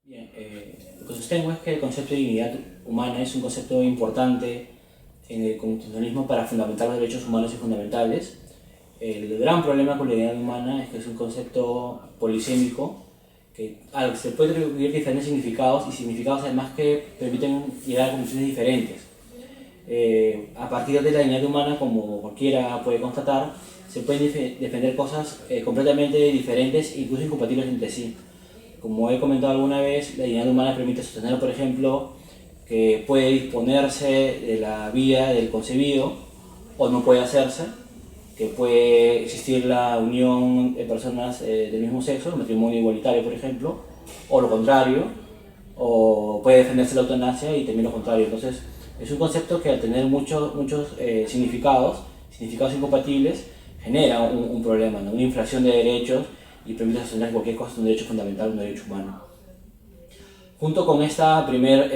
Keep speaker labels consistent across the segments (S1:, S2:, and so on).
S1: Bien, lo que sostengo es que el concepto de dignidad humana es un concepto importante en el constitucionalismo para fundamentar los derechos humanos y fundamentales. El gran problema con la dignidad humana es que es un concepto polisémico al que se puede atribuir diferentes significados y significados además que permiten llegar a conclusiones diferentes. A partir de la dignidad humana, como cualquiera puede constatar, se pueden defender cosas completamente diferentes e incluso incompatibles entre sí. Como he comentado alguna vez, la dignidad humana permite sostener, por ejemplo, que puede disponerse de la vida del concebido o no puede hacerse, que puede existir la unión de personas del mismo sexo, el matrimonio igualitario, por ejemplo, o lo contrario, o puede defenderse la eutanasia y también lo contrario. Entonces, es un concepto que al tener muchos significados incompatibles, genera un problema, ¿no? Una infracción de derechos y permite sostener que cualquier cosa es un derecho fundamental, un derecho humano. Junto con esta primera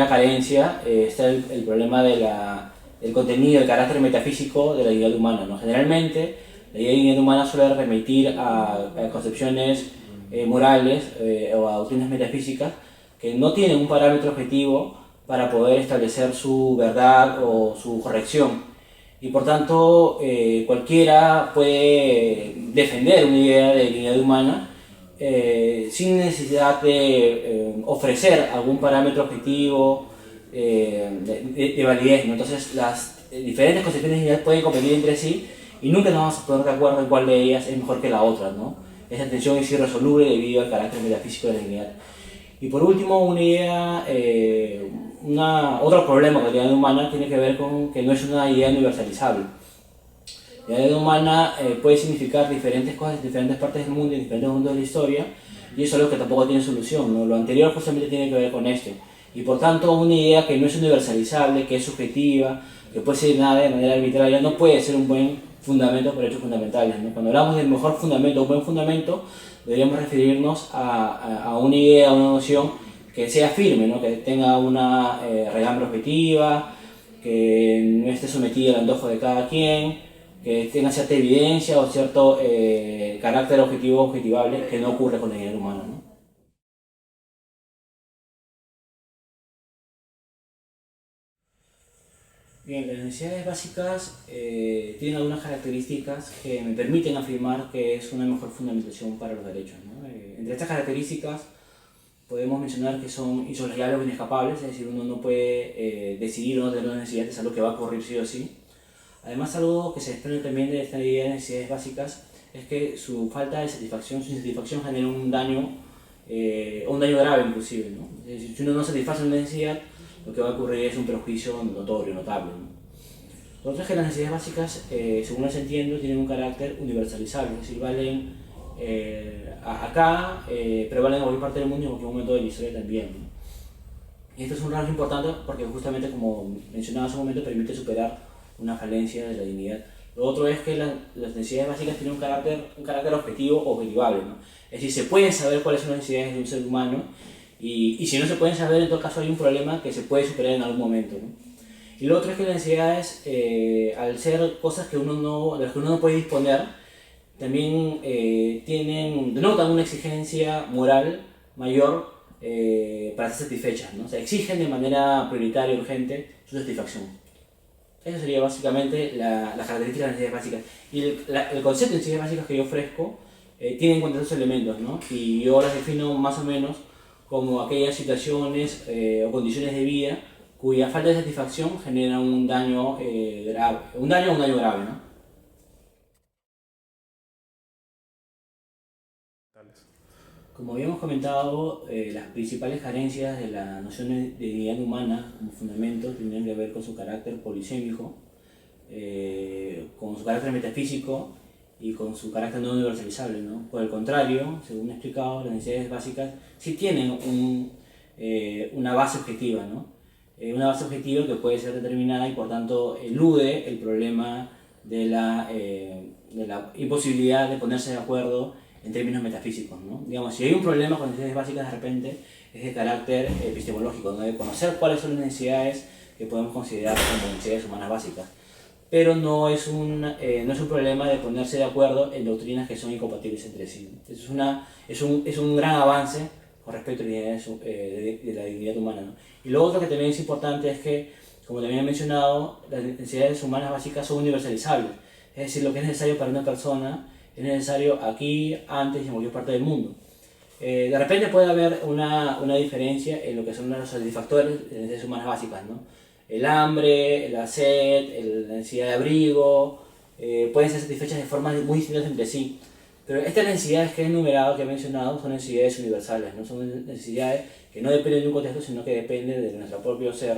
S1: carencia está el problema del contenido, el carácter metafísico de la dignidad humana, ¿no? Generalmente, la idea de dignidad humana suele remitir a concepciones morales o a doctrinas metafísicas que no tienen un parámetro objetivo para poder establecer su verdad o su corrección. Y por tanto, cualquiera puede defender una idea de dignidad humana sin necesidad de ofrecer algún parámetro objetivo de validez, ¿no? Entonces, las diferentes concepciones de dignidad pueden competir entre sí y nunca nos vamos a poner de acuerdo en cuál de ellas es mejor que la otra, ¿no? Esa tensión es irresoluble debido al carácter metafísico de la dignidad. Y por último, una idea, otro problema con la dignidad humana tiene que ver con que no es una idea universalizable. La dignidad humana puede significar diferentes cosas en diferentes partes del mundo, en diferentes mundos de la historia, y eso es lo que tampoco tiene solución, ¿no? Lo anterior justamente tiene que ver con esto. Y por tanto, una idea que no es universalizable, que es subjetiva, que puede ser nada de manera arbitraria, no puede ser un buen fundamento para hechos fundamentales, ¿no? Cuando hablamos del mejor fundamento, un buen fundamento, deberíamos referirnos a una idea, a una noción que sea firme, ¿no? Que tenga una regambre objetiva, que no esté sometida al antojo de cada quien, que tenga cierta evidencia o cierto carácter objetivo objetivable que no ocurre con la dignidad humana, ¿no? Bien, las necesidades básicas tienen algunas características que me permiten afirmar que es una mejor fundamentación para los derechos, ¿no? Entre estas características podemos mencionar que son insoslayables o inescapables, es decir, uno no puede decidir o no tener una necesidad, es algo que va a ocurrir sí o sí. Además, algo que se desprende también de esta idea de necesidades básicas es que su falta de satisfacción, su insatisfacción genera un daño grave inclusive, ¿no? Es decir, si uno no satisface una necesidad, lo que va a ocurrir es un perjuicio notorio, notable, ¿no? Lo otro es que las necesidades básicas, según las entiendo, tienen un carácter universalizable, es decir, valen acá, pero valen en cualquier parte del mundo y en cualquier momento de la historia también, ¿no? Y esto es un rasgo importante porque justamente, como mencionaba hace un momento, permite superar una falencia de la dignidad. Lo otro es que las necesidades básicas tienen un carácter objetivo o objetivable, ¿no? Es decir, se pueden saber cuáles son las necesidades de un ser humano y si no se pueden saber, en todo caso hay un problema que se puede superar en algún momento, ¿no? Y lo otro es que las necesidades, al ser cosas de las que uno no puede disponer, también denotan una exigencia moral mayor para ser satisfechas, ¿no? O sea, exigen de manera prioritaria y urgente su satisfacción. Esa sería básicamente la característica de las necesidades básicas. Y el concepto de necesidades básicas que yo ofrezco tiene en cuenta esos elementos, ¿no? Y yo las defino más o menos como aquellas situaciones o condiciones de vida cuya falta de satisfacción genera un daño grave, un daño grave, ¿no? Como habíamos comentado, las principales carencias de la noción de dignidad humana como fundamento tienen que ver con su carácter polisémico, con su carácter metafísico y con su carácter no universalizable, ¿no? Por el contrario, según he explicado, las necesidades básicas sí tienen una base objetiva, ¿no? Una base objetiva que puede ser determinada y por tanto elude el problema de la imposibilidad de ponerse de acuerdo en términos metafísicos, ¿no? Digamos, si hay un problema con necesidades básicas, de repente es de carácter epistemológico, ¿no? De conocer cuáles son las necesidades que podemos considerar como necesidades humanas básicas. Pero no es un problema de ponerse de acuerdo en doctrinas que son incompatibles entre sí. Es un gran avance con respecto a la dignidad, de la dignidad humana, ¿no? Y lo otro que también es importante es que, como también he mencionado, las necesidades humanas básicas son universalizables. Es decir, lo que es necesario para una persona es necesario aquí, antes y en cualquier parte del mundo. De repente puede haber una diferencia en lo que son los satisfactores de necesidades humanas básicas, ¿no? El hambre, la sed, la necesidad de abrigo, pueden ser satisfechas de formas muy distintas entre sí. Pero estas necesidades que he enumerado, que he mencionado, son necesidades universales, ¿no? Son necesidades que no dependen de un contexto, sino que dependen de nuestro propio ser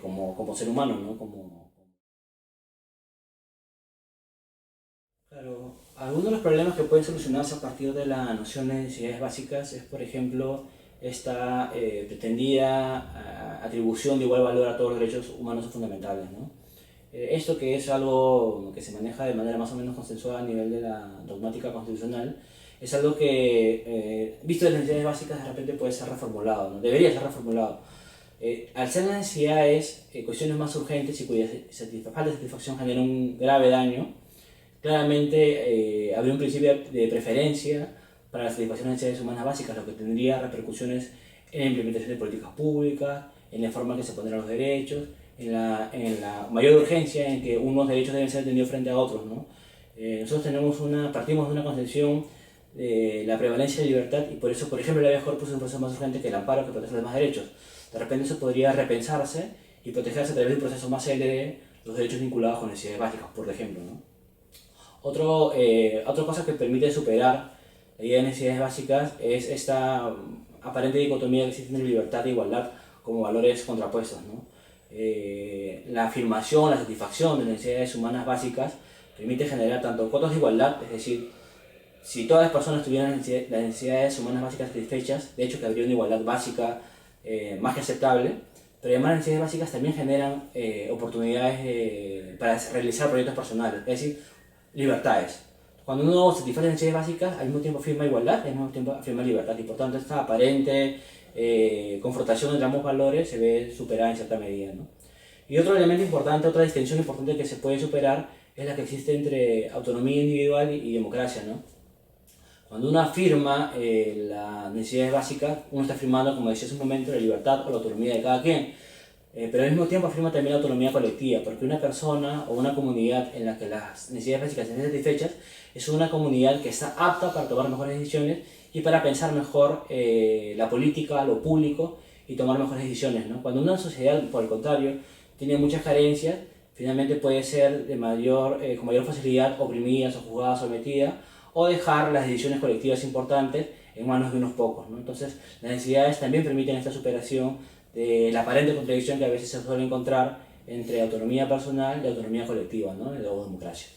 S1: como ser humano, ¿no? Claro, algunos de los problemas que pueden solucionarse a partir de la noción de necesidades básicas es, por ejemplo, esta pretendida atribución de igual valor a todos los derechos humanos fundamentales, ¿no? Esto que es algo que se maneja de manera más o menos consensuada a nivel de la dogmática constitucional, es algo que, visto de las necesidades básicas, de repente puede ser reformulado, ¿no? Debería ser reformulado. Al ser necesidades, cuestiones más urgentes y cuya falta de satisfacción genera un grave daño, claramente habría un principio de preferencia para la satisfacción de necesidades humanas básicas, lo que tendría repercusiones en la implementación de políticas públicas, en la forma en que se pondrán los derechos, en la mayor urgencia en que unos derechos deben ser atendidos frente a otros, ¿no? Nosotros partimos de una concepción de la prevalencia de libertad y por eso, por ejemplo, el habeas corpus es un proceso más urgente que el amparo que protege los demás derechos. De repente eso podría repensarse y protegerse a través de un proceso más célebre los derechos vinculados con necesidades básicas, por ejemplo, ¿no? Otra cosa que permite superar la idea de necesidades básicas es esta aparente dicotomía que existe entre libertad e igualdad como valores contrapuestos, ¿no? La afirmación, la satisfacción de las necesidades humanas básicas permite generar tanto cotos de igualdad, es decir, si todas las personas tuvieran las necesidades humanas básicas satisfechas, de hecho que habría una igualdad básica más que aceptable, pero además las necesidades básicas también generan oportunidades para realizar proyectos personales, es decir, libertades. Cuando uno satisface las necesidades básicas, al mismo tiempo afirma igualdad y al mismo tiempo afirma libertad, y por tanto esta aparente confrontación entre ambos valores se ve superada en cierta medida, ¿no? Y otro elemento importante, otra distinción importante que se puede superar es la que existe entre autonomía individual y democracia, ¿no? Cuando uno afirma las necesidades básicas, uno está afirmando, como decía hace un momento, la libertad o la autonomía de cada quien. Pero al mismo tiempo afirma también la autonomía colectiva, porque una persona o una comunidad en la que las necesidades básicas estén satisfechas es una comunidad que está apta para tomar mejores decisiones y para pensar mejor la política, lo público y tomar mejores decisiones, ¿no? Cuando una sociedad, por el contrario, tiene muchas carencias, finalmente puede ser con mayor facilidad oprimida, sojuzgada, sometida, o dejar las decisiones colectivas importantes en manos de unos pocos, ¿no? Entonces, las necesidades también permiten esta superación de la aparente contradicción que a veces se suele encontrar entre autonomía personal y autonomía colectiva, ¿no? En la democracia.